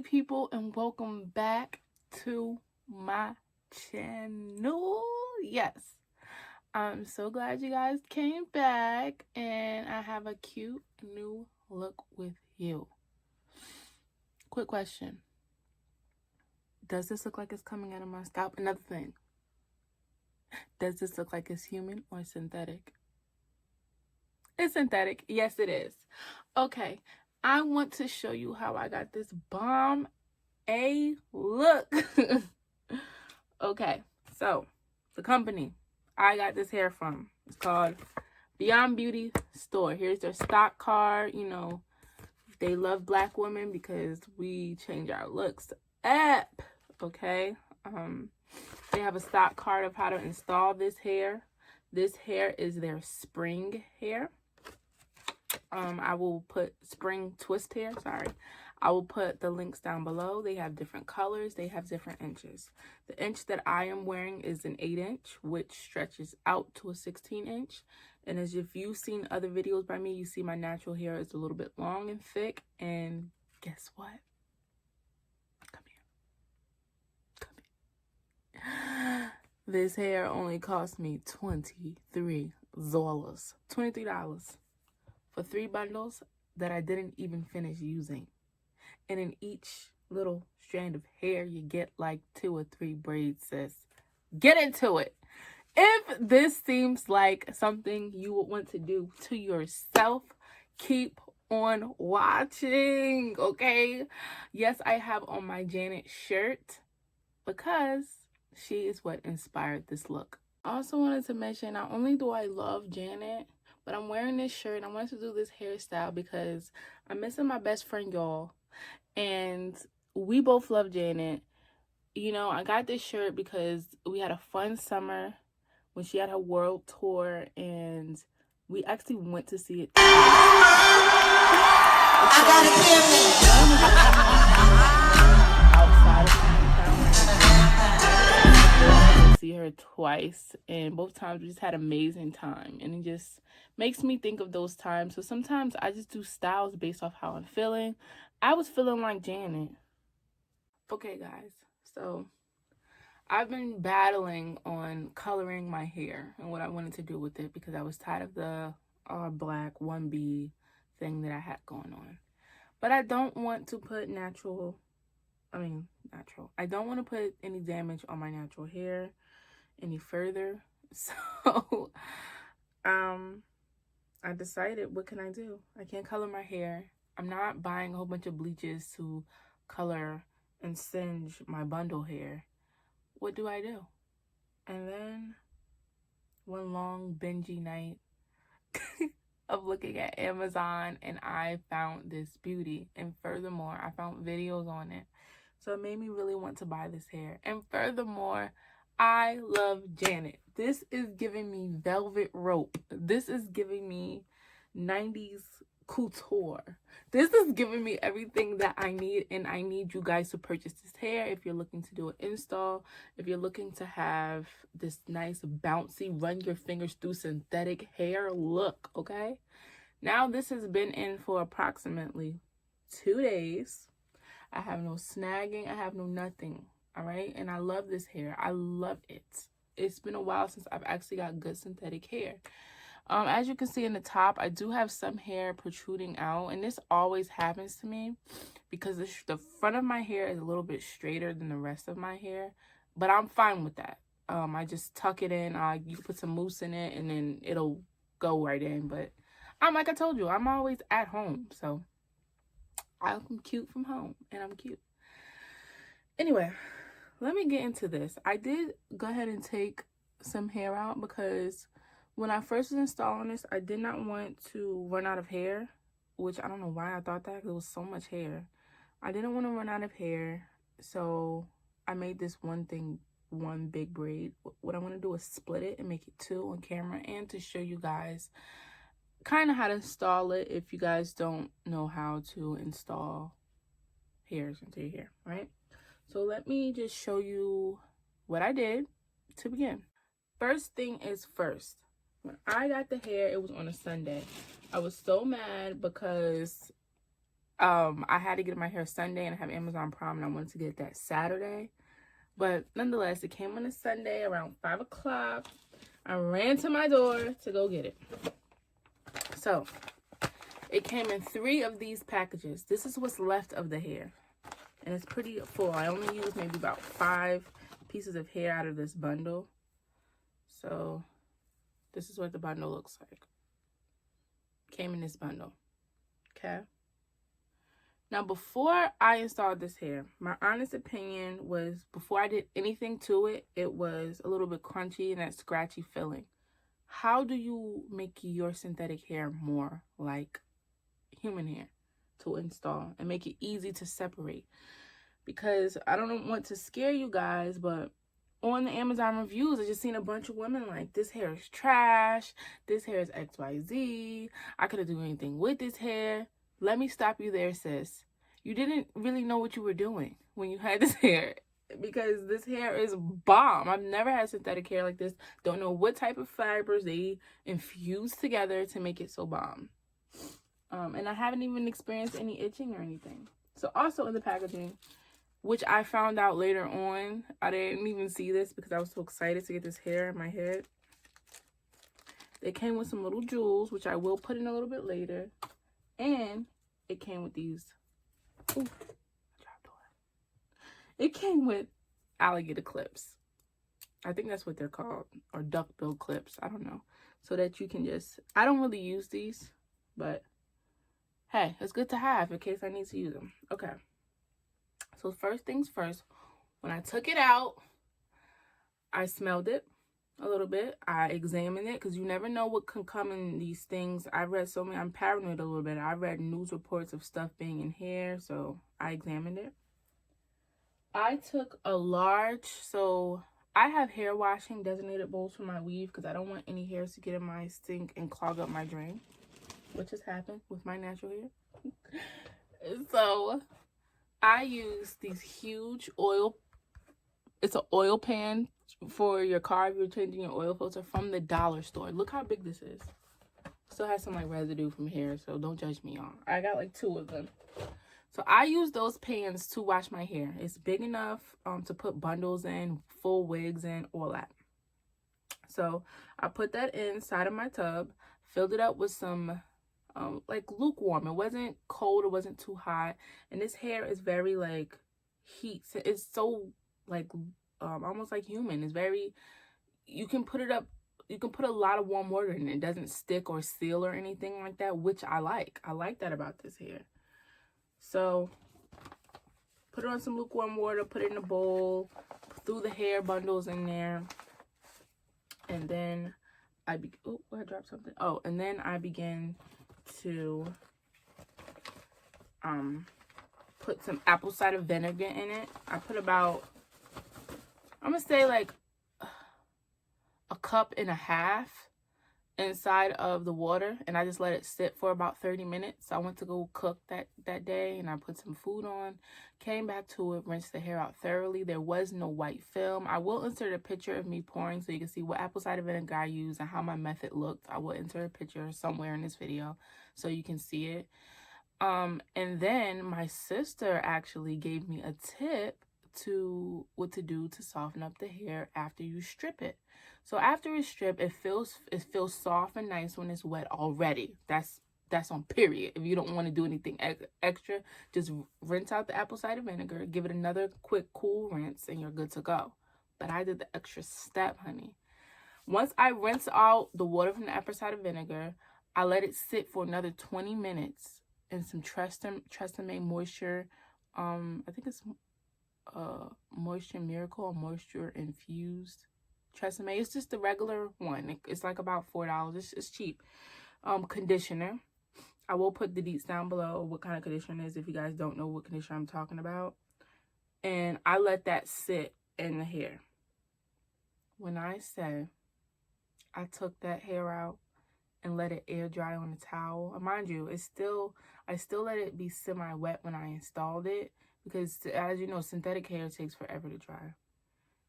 people, and welcome back to my channel. Yes, I'm so glad you guys came back, and I have a cute new look with you. Quick question. Does this look like it's coming out of my scalp? Another thing. Does this look like it's human or synthetic? It's synthetic. Yes, it is. Okay, I want to show you how I got this bomb look. Okay, so the company I got this hair from is called Beyond Beauty Store. Here's their stock card. You know, they love black women because we change our looks up. Okay, they have a stock card of how to install this hair. This hair is their spring hair. I will put spring twist hair, sorry. I will put the links down below. They have different colors. They have different inches. The inch that I am wearing is an 8-inch, which stretches out to a 16-inch. And as if you've seen other videos by me, you see my natural hair is a little bit long and thick. And guess what? Come here. Come here. This hair only cost me $23. $23. For 3 bundles that I didn't even finish using. And in each little strand of hair, you get like 2 or 3 braids, sis. Get into it. If this seems like something you would want to do to yourself, keep on watching, okay? Yes, I have on my Janet shirt because she is what inspired this look. I also wanted to mention, not only do I love Janet, but I'm wearing this shirt and I wanted to do this hairstyle because I'm missing my best friend, y'all. And we both love Janet. You know, I got this shirt because we had a fun summer when she had her world tour and we actually went to see it. Outside of see her twice, and both times we just had an amazing time, and it just makes me think of those times. So sometimes I just do styles based off how I'm feeling. I was feeling like Janet. Okay guys, so I've been battling on coloring my hair and what I wanted to do with it because I was tired of the all black 1B thing that I had going on. But I don't want to put I don't want to put any damage on my natural hair any further. So I decided, what can I do? I can't color my hair. I'm not buying a whole bunch of bleaches to color and singe my bundle hair. What do I do? And then one long bingy night of looking at Amazon, and I found this beauty, and furthermore I found videos on it, so it made me really want to buy this hair. And furthermore, I love Janet. This is giving me velvet rope. This is giving me 90s couture. This is giving me everything that I need, and I need you guys to purchase this hair if you're looking to do an install, if you're looking to have this nice bouncy run your fingers through synthetic hair look. Okay, now this has been in for approximately 2 days. I have no snagging, I have no nothing. All right, and I love this hair. I love it. It's been a while since I've actually got good synthetic hair. As you can see in the top, I do have some hair protruding out, and this always happens to me because the front of my hair is a little bit straighter than the rest of my hair, but I'm fine with that. I just tuck it in. You put some mousse in it, and then it'll go right in. But like I told you, I'm always at home, so I'm cute from home, and I'm cute. Anyway, let me get into this. I did go ahead and take some hair out because when I first was installing this, I did not want to run out of hair, which I don't know why I thought that because it was so much hair. I didn't want to run out of hair, so I made this one big braid. What I want to do is split it and make it 2 on camera, and to show you guys kind of how to install it if you guys don't know how to install hairs into your hair, right? So let me just show you what I did to begin. First thing is first. When I got the hair, it was on a Sunday. I was so mad because I had to get my hair Sunday, and I have Amazon Prime, and I wanted to get that Saturday. But nonetheless, it came on a Sunday around 5 o'clock. I ran to my door to go get it. So, it came in 3 of these packages. This is what's left of the hair. And it's pretty full. I only used maybe about 5 pieces of hair out of this bundle. So, this is what the bundle looks like. Came in this bundle. Okay? Now, before I installed this hair, my honest opinion was, before I did anything to it, it was a little bit crunchy and that scratchy feeling. How do you make your synthetic hair more like human hair to install and make it easy to separate? Because I don't want to scare you guys, but on the Amazon reviews, I just seen a bunch of women like, this hair is trash, this hair is XYZ, I couldn't do anything with this hair. Let me stop you there, sis. You didn't really know what you were doing when you had this hair, because this hair is bomb. I've never had synthetic hair like this. Don't know what type of fibers they infuse together to make it so bomb. And I haven't even experienced any itching or anything. So also in the packaging, which I found out later on, I didn't even see this because I was so excited to get this hair in my head. They came with some little jewels, which I will put in a little bit later. And it came with these. Ooh, I dropped one. It came with alligator clips. I think that's what they're called. Or duckbill clips. I don't know. So that you can just... I don't really use these. But, hey, it's good to have in case I need to use them. Okay. So first things first. When I took it out, I smelled it a little bit. I examined it because you never know what can come in these things. I read so many. I'm paranoid a little bit. I read news reports of stuff being in hair, so I examined it. I took a large, so I have hair washing designated bowls for my weave because I don't want any hairs to get in my sink and clog up my drain, which has happened with my natural hair. So I use these huge oil. It's an oil pan for your car if you're changing your oil filter from the dollar store. Look how big this is. Still has some like residue from here, so don't judge me, y'all. I got like 2 of them. So I use those pans to wash my hair. It's big enough to put bundles in, full wigs in, all that. So I put that inside of my tub, filled it up with some like lukewarm. It wasn't cold, it wasn't too hot. And this hair is very like heat. It's so like almost like human. It's very, you can put it up, you can put a lot of warm water in it. It doesn't stick or seal or anything like that, which I like that about this hair. So put it on some lukewarm water, put it in a bowl, threw the hair bundles in there, and then I dropped something. Oh, and then I began to put some apple cider vinegar in it. I put about, I'm gonna say like a cup and a half inside of the water, and I just let it sit for about 30 minutes. I went to go cook that day, and I put some food on, came back to it, rinsed the hair out thoroughly. There was no white film. I will insert a picture of me pouring so you can see what apple cider vinegar I used and how my method looked. I will insert a picture somewhere in this video so you can see it. And then my sister actually gave me a tip to what to do to soften up the hair after you strip it. So after it's stripped, it feels soft and nice when it's wet already. That's on period. If you don't want to do anything extra, just rinse out the apple cider vinegar, give it another quick cool rinse, and you're good to go. But I did the extra step, honey. Once I rinse out the water from the apple cider vinegar, I let it sit for another 20 minutes in some Tresemme moisture. I think it's Moisture Miracle or Moisture Infused Tresemme. It's just the regular one. It's like about $4. It's cheap. Conditioner. I will put the deets down below what kind of conditioner it is if you guys don't know what conditioner I'm talking about. And I let that sit in the hair. When I say I took that hair out and let it air dry on the towel, mind you, I still let it be semi-wet when I installed it, because as you know, synthetic hair takes forever to dry.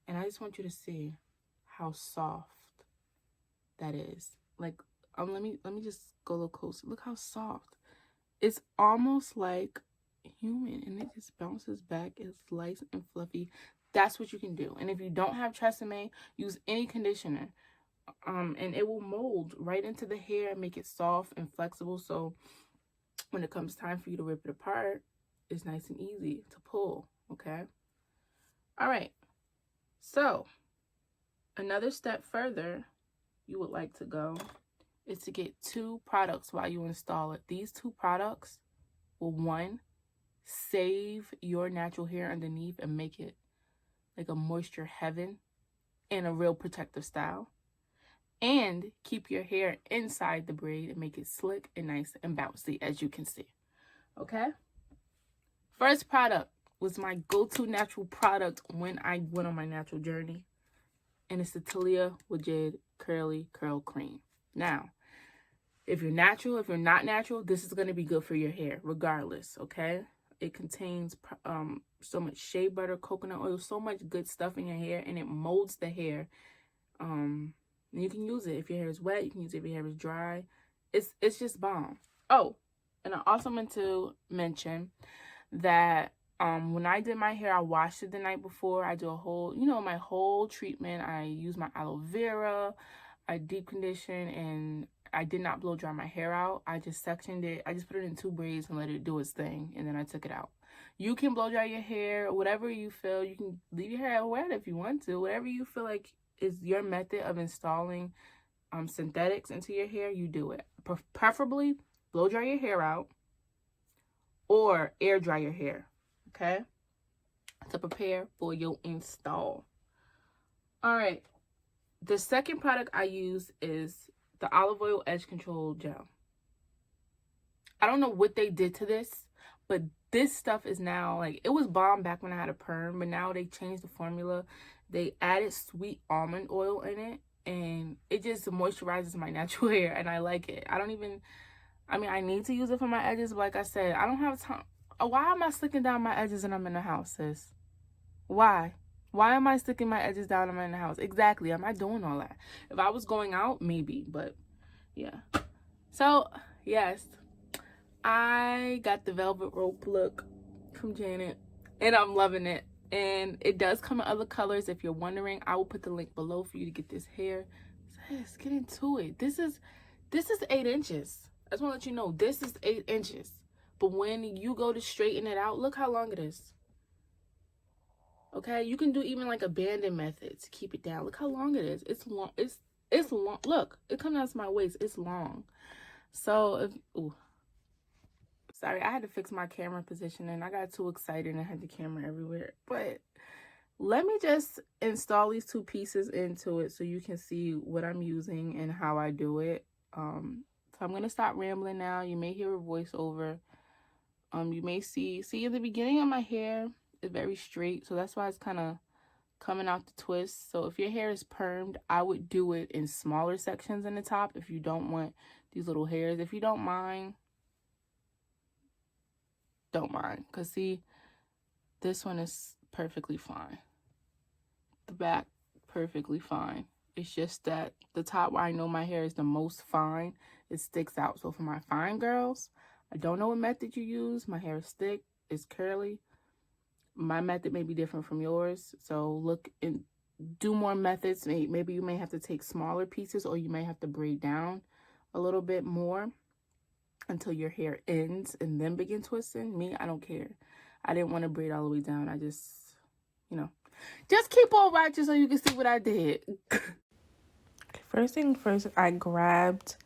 And I just want you to see how soft that is. Like, let me just go a little closer. Look how soft. It's almost like human, and it just bounces back. It's light and fluffy. That's what you can do. And if you don't have Tresemme, use any conditioner. And it will mold right into the hair and make it soft and flexible. So when it comes time for you to rip it apart, it's nice and easy to pull. Okay. All right. So another step further you would like to go is to get 2 products while you install it. These 2 products will, 1, save your natural hair underneath and make it like a moisture heaven in a real protective style, and keep your hair inside the braid and make it slick and nice and bouncy, as you can see. Okay? First product was my go-to natural product when I went on my natural journey, and it's the Taliah Waajid Curly Curl Cream. Now, if you're natural, if you're not natural, this is going to be good for your hair regardless, okay? It contains so much shea butter, coconut oil, so much good stuff in your hair, and it molds the hair. And you can use it if your hair is wet. You can use it if your hair is dry. It's just bomb. Oh, and I also meant to mention that when I did my hair, I washed it the night before. I do a whole, my whole treatment. I use my aloe vera, I deep condition, and I did not blow dry my hair out. I just sectioned it. I just put it in 2 braids and let it do its thing, and then I took it out. You can blow dry your hair, whatever you feel. You can leave your hair wet if you want to. Whatever you feel like is your method of installing synthetics into your hair, you do it. Preferably blow dry your hair out or air dry your hair, okay, to prepare for your install. All right, the second product I use is the olive oil edge control gel. I don't know what they did to this, but this stuff is now, like, it was bomb back when I had a perm, but now they changed the formula. They added sweet almond oil in it, and it just moisturizes my natural hair, and I like it. I need to use it for my edges, but like I said, I don't have time. Why am I slicking down my edges when I'm in the house, sis? Why? Why am I sticking my edges down when I'm in the house? Exactly. Am I doing all that? If I was going out, maybe, but yeah. So, yes, I got the velvet rope look from Janet, and I'm loving it. And it does come in other colors. If you're wondering, I will put the link below for you to get this hair. Sis, get into it. This is 8 inches. I just want to let you know, this is 8 inches. But when you go to straighten it out, look how long it is. Okay, you can do even like a banding method to keep it down. Look how long it is. It's long. It's long. Look, it comes down to my waist. It's long. So sorry, I had to fix my camera position and I got too excited and I had the camera everywhere. But let me just install these 2 pieces into it so you can see what I'm using and how I do it. So I'm gonna stop rambling now. You may hear a voiceover. You may see in the beginning of my hair, it's very straight, so that's why it's kind of coming out the twist. So if your hair is permed, I would do it in smaller sections in the top if you don't want these little hairs. If you don't mind, because see, this one is perfectly fine. The back, perfectly fine. It's just that the top where I know my hair is the most fine, it sticks out. So for my fine girls, I don't know what method you use. My hair is thick, it's curly. My method may be different from yours. So look and do more methods. Maybe you may have to take smaller pieces, or you may have to braid down a little bit more until your hair ends and then begin twisting. Me, I don't care. I didn't want to braid all the way down. I just, just keep on watching so you can see what I did. First thing first, I grabbed,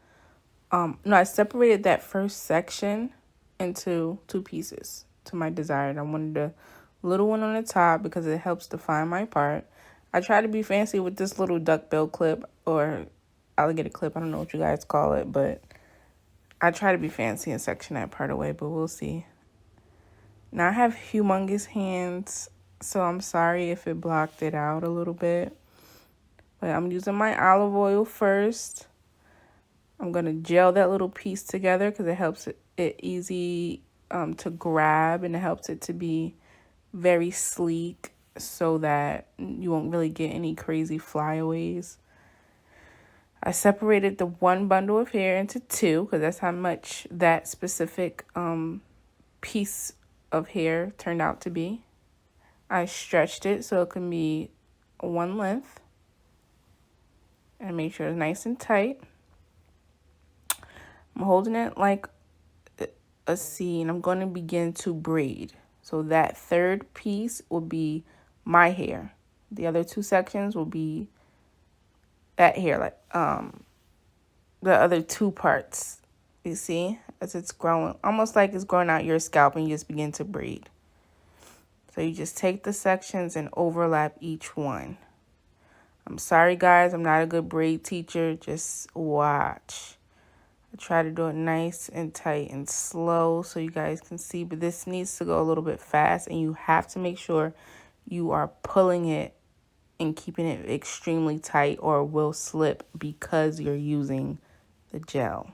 I separated that first section into 2 pieces to my desired. I wanted the little one on the top because it helps define my part. I try to be fancy with this little duckbill clip or alligator clip. I don't know what you guys call it, but I try to be fancy and section that part away, but we'll see. Now I have humongous hands, so I'm sorry if it blocked it out a little bit. But I'm using my olive oil first. I'm going to gel that little piece together because it helps it easy to grab, and it helps it to be very sleek so that you won't really get any crazy flyaways. I separated the one bundle of hair into two because that's how much that specific piece of hair turned out to be. I stretched it so it can be one length and make sure it's nice and tight. I'm holding it like a C and I'm going to begin to braid. So that third piece will be my hair. The other two sections will be that hair, like the other two parts. You see, as it's growing, almost like it's growing out your scalp, and you just begin to braid. So you just take the sections and overlap each one. I'm sorry, guys, I'm not a good braid teacher. Just watch. I try to do it nice and tight and slow so you guys can see, but this needs to go a little bit fast, and you have to make sure you are pulling it and keeping it extremely tight or it will slip because you're using the gel.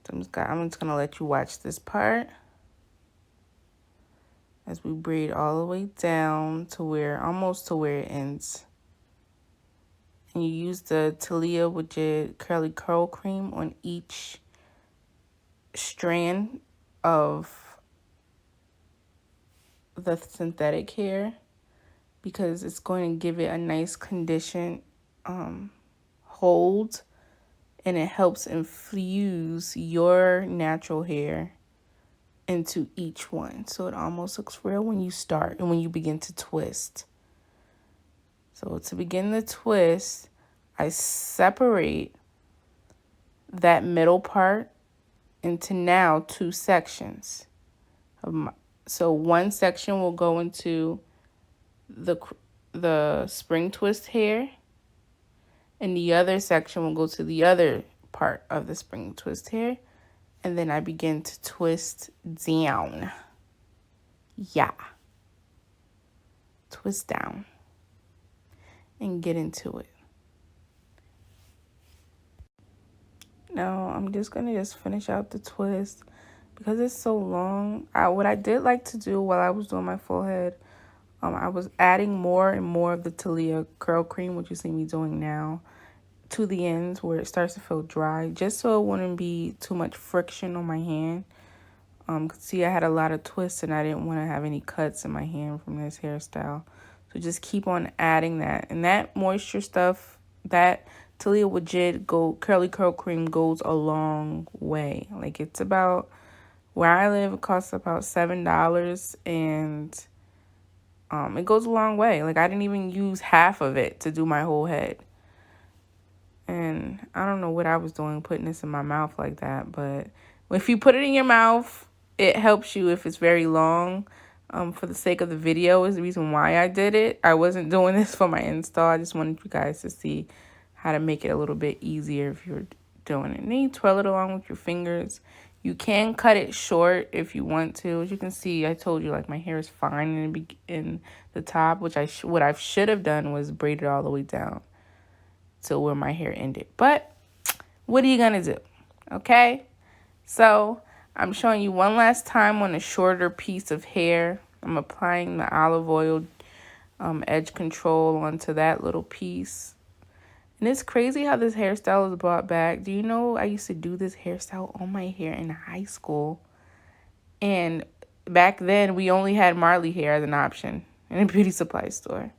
So I'm just going to let you watch this part as we braid all the way down to almost to where it ends. And you use the Taliah Waajid Curly Curl Cream on each strand of the synthetic hair because it's going to give it a nice condition hold, and it helps infuse your natural hair into each one. So it almost looks real when you start and when you begin to twist. So to begin the twist, I separate that middle part into now two sections. So one section will go into the spring twist hair, and the other section will go to the other part of the spring twist hair, and then I begin to twist down. Yeah. Twist down and get into it. Now I'm just going to finish out the twist because it's so long. What I did like to do while I was doing my full head, I was adding more and more of the Taliah curl cream, which you see me doing now, to the ends where it starts to feel dry, just so it wouldn't be too much friction on my hand. See, I had a lot of twists and I didn't want to have any cuts in my hand from this hairstyle. So just keep on adding that. And that moisture stuff, that Taliah Waajid Curly Curl Cream goes a long way. Like, it's about, where I live, it costs about $7, and it goes a long way. Like, I didn't even use half of it to do my whole head. And I don't know what I was doing putting this in my mouth like that, but if you put it in your mouth, it helps you if it's very long. For the sake of the video is the reason why I did it. I wasn't doing this for my install. I just wanted you guys to see how to make it a little bit easier if you're doing it. And then you twirl it along with your fingers. You can cut it short if you want to. As you can see, I told you, like, my hair is fine in the top, which what I should have done was braid it all the way down to where my hair ended. But what are you gonna do? Okay, so I'm showing you one last time on a shorter piece of hair. I'm applying the olive oil edge control onto that little piece. And it's crazy how this hairstyle is brought back. Do you know I used to do this hairstyle on my hair in high school? And back then, we only had Marley hair as an option in a beauty supply store.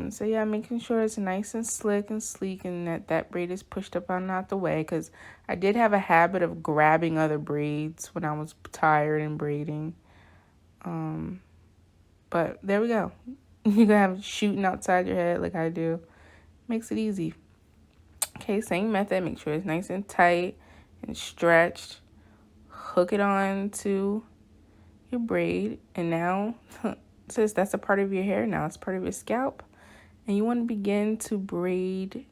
So yeah, making sure it's nice and slick and sleek, and that braid is pushed up and out the way, because I did have a habit of grabbing other braids when I was tired and braiding. But there we go. You can have it shooting outside your head like I do. Makes it easy. Okay, same method. Make sure it's nice and tight and stretched. Hook it on to your braid, and now since that's a part of your hair, now it's part of your scalp, and you want to begin to braid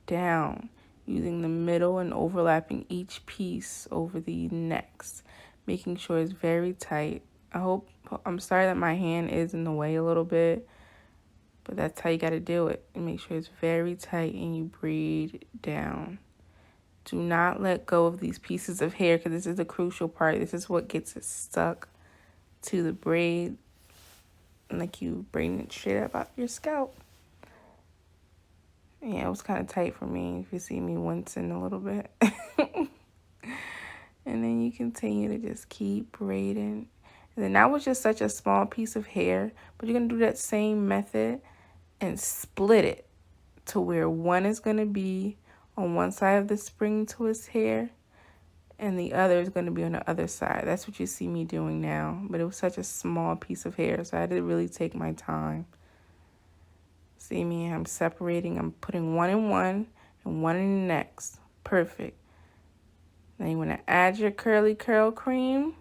down using the middle and overlapping each piece over the next, making sure it's very tight. I'm sorry that my hand is in the way a little bit, but that's how you got to do it. And make sure it's very tight and you braid down. Do not let go of these pieces of hair, because this is the crucial part. This is what gets it stuck to the braid, like you braiding it straight up out your scalp. Yeah, it was kind of tight for me, if you see me wincing a little bit. And then you continue to just keep braiding. And then that was just such a small piece of hair, but you're going to do that same method and split it to where one is going to be on one side of the spring twist hair and the other is going to be on the other side. That's what you see me doing now, but it was such a small piece of hair, so I had to really take my time. See me, I'm separating, I'm putting one in one and one in the next. Perfect. Now you want to add your curly curl cream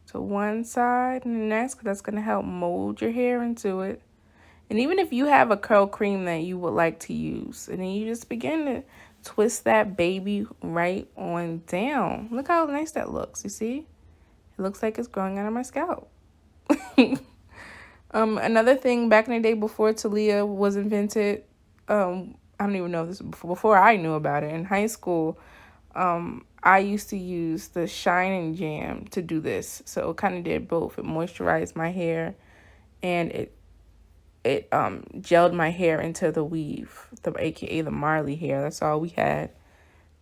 to one side and the next, because that's going to help mold your hair into it. And even if you have a curl cream that you would like to use, and then you just begin to twist that baby right on down. Look how nice that looks, you see? It looks like it's growing out of my scalp. Another thing, back in the day before Taliah was invented, I don't even know if this was before I knew about it. In high school, I used to use the Shine Jam to do this. So it kind of did both. It moisturized my hair and it gelled my hair into the weave, aka the Marley hair. That's all we had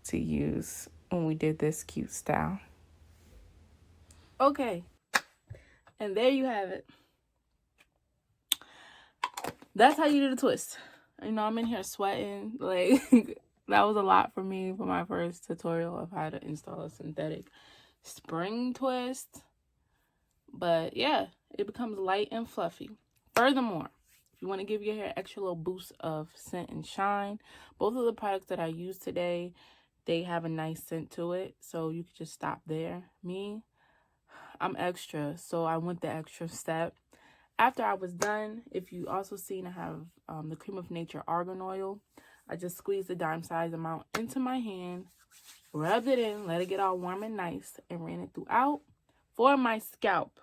to use when we did this cute style. Okay, and there you have it. That's how you do the twist. You know, I'm in here sweating. Like, that was a lot for me for my first tutorial of how to install a synthetic spring twist. But yeah, it becomes light and fluffy. Furthermore, if you want to give your hair an extra little boost of scent and shine, both of the products that I use today, they have a nice scent to it. So you could just stop there. Me, I'm extra, so I went the extra step. After I was done, if you also seen, I have the Cream of Nature Argan Oil. I just squeezed the dime size amount into my hand, rubbed it in, let it get all warm and nice, and ran it throughout for my scalp.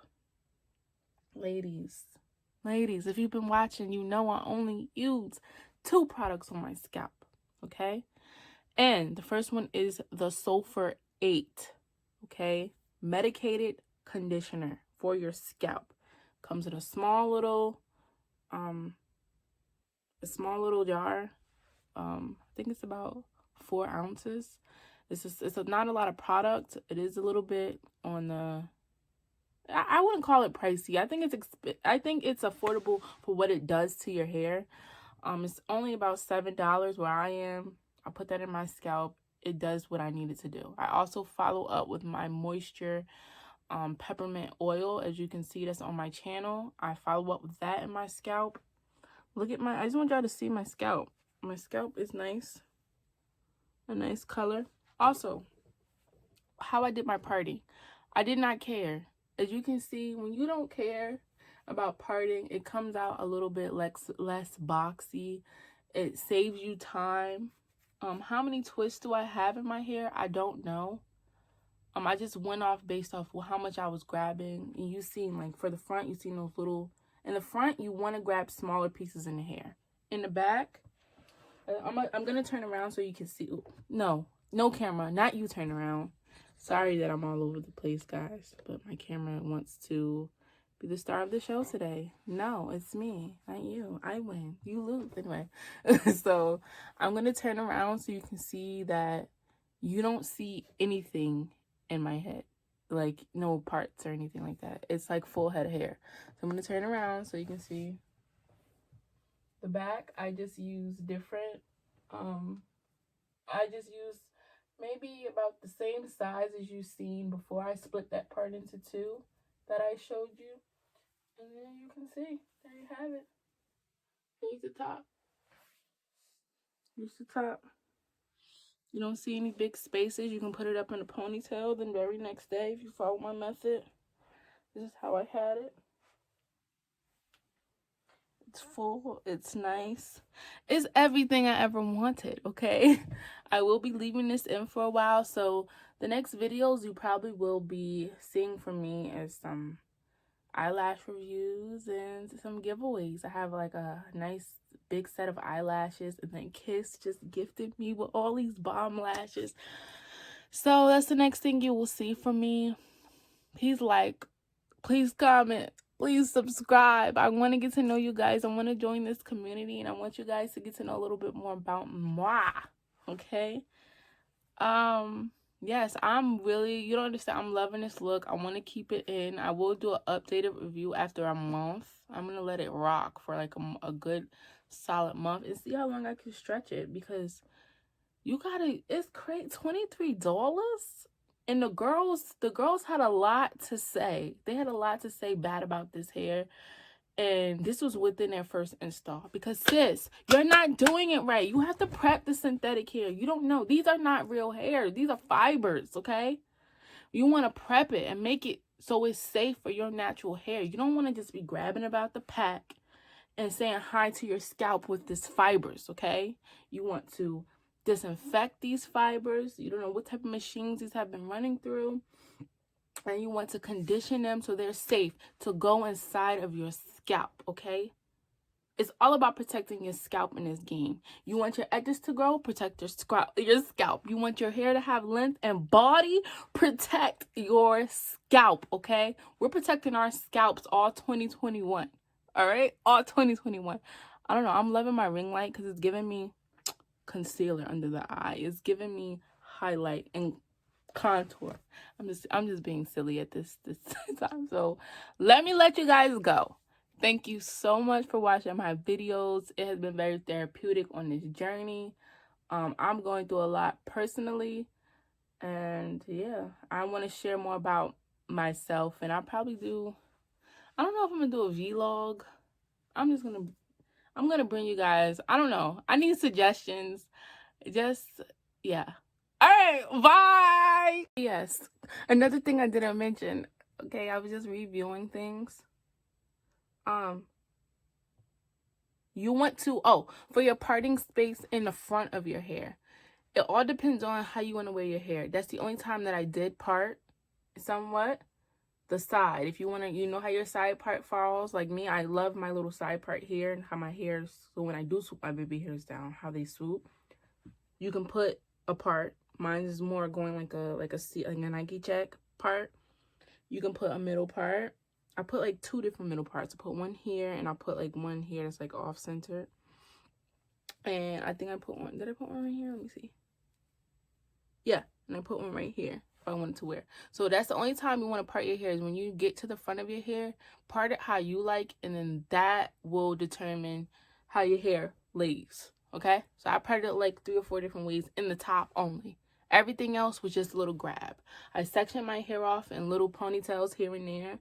Ladies, if you've been watching, you know I only use 2 products on my scalp, okay? And the first one is the Sulfur 8, okay? Medicated conditioner for your scalp. Comes in a small little jar. I think it's about 4 ounces. It's not a lot of product. It is a little bit on the, I wouldn't call it pricey. I think it's affordable for what it does to your hair. It's only about $7 where I am. I put that in my scalp. It does what I need it to do. I also follow up with my moisture peppermint oil. As you can see, that's on my channel. I follow up with that in my scalp. Look at I just want y'all to see my scalp. My scalp is nice. A nice color. Also, how I did my parting. I did not care. As you can see, when you don't care about parting, it comes out a little bit less boxy. It saves you time. How many twists do I have in my hair? I don't know. I just went off based off how much I was grabbing. And you seen, like, for the front, you seen those little, in the front, you want to grab smaller pieces in the hair. In the back, I'm going to turn around so you can see. Ooh, no camera, not you turn around. Sorry that I'm all over the place, guys, but my camera wants to be the star of the show today. No, it's me, not you. I win, you lose. Anyway, so I'm going to turn around so you can see that you don't see anything in my head, like no parts or anything like that. It's like full head of hair. So I'm going to turn around so you can see the back. I just use different, I just use maybe about the same size as you've seen before I split that part into 2 that I showed you. And then you can see, there you have it. Use the top. Use the top. You don't see any big spaces, you can put it up in a ponytail. Then very next day, if you follow my method, this is how I had it. It's full, it's nice. It's everything I ever wanted, okay? I will be leaving this in for a while, so the next videos you probably will be seeing from me is some eyelash reviews and some giveaways. I have like a nice big set of eyelashes, and then Kiss just gifted me with all these bomb lashes. So that's the next thing you will see from me. He's like, please comment, Please subscribe. I want to get to know you guys. I want to join this community, and I want you guys to get to know a little bit more about moi. Okay? Yes, I'm really, you don't understand, I'm loving this look. I want to keep it in. I will do an updated review after a month. I'm going to let it rock for like a good solid month and see how long I can stretch it, because you gotta, it's crazy, $23. And the girls had a lot to say. They had a lot to say bad about this hair. And this was within their first install. Because, sis, you're not doing it right. You have to prep the synthetic hair. You don't know. These are not real hair. These are fibers, okay? You want to prep it and make it so it's safe for your natural hair. You don't want to just be grabbing about the pack and saying hi to your scalp with this fibers, okay? You want to disinfect these fibers. You don't know what type of machines these have been running through. And you want to condition them so they're safe to go inside of your scalp, okay? It's all about protecting your scalp in this game. You want your edges to grow, protect your scalp. You want your hair to have length and body, protect your scalp, okay? We're protecting our scalps all 2021, all right? All 2021. I don't know. I'm loving my ring light because it's giving me concealer under the eye. It's giving me highlight and contour. I'm just being silly at this time. So let you guys go. Thank you so much for watching my videos. It has been very therapeutic on this journey. I'm going through a lot personally, and yeah, I want to share more about myself, and I'll probably do, I don't know if I'm gonna do a vlog. I'm gonna bring you guys, I don't know, I need suggestions. Yeah. All right, bye. Yes, another thing I didn't mention, okay, I was just reviewing things. You want to, for your parting space in the front of your hair, it all depends on how you want to wear your hair. That's the only time that I did part somewhat. The side, if you want to, you know how your side part falls. Like me, I love my little side part here and how my hairs, so when I do swoop my baby hairs down, how they swoop. You can put a part. Mine is more going like a Nike check part. You can put a middle part. I put like 2 different middle parts. I put one here, and I put like one here that's like off-centered. And I think I put one. Did I put one right here? Let me see. Yeah, and I put one right here if I wanted to wear. So that's the only time you want to part your hair, is when you get to the front of your hair. Part it how you like, and then that will determine how your hair lays. Okay? So I parted it like 3 or 4 different ways in the top only. Everything else was just a little grab. I sectioned my hair off in little ponytails here and there.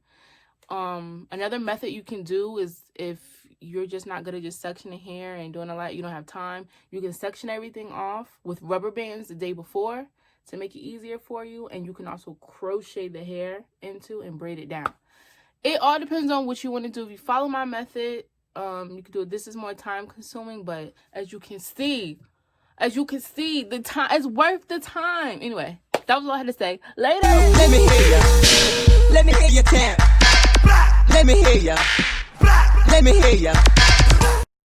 Another method you can do is, if you're just not good at just sectioning hair and doing a lot, you don't have time, you can section everything off with rubber bands the day before to make it easier for you, and you can also crochet the hair into and braid it down. It all depends on what you want to do. If you follow my method, you can do it. This is more time consuming, but as you can see, the time is worth the time. Anyway, that was all I had to say. Later. Let me hear ya. Let me hear you tap. Let me hear ya. Let me hear ya.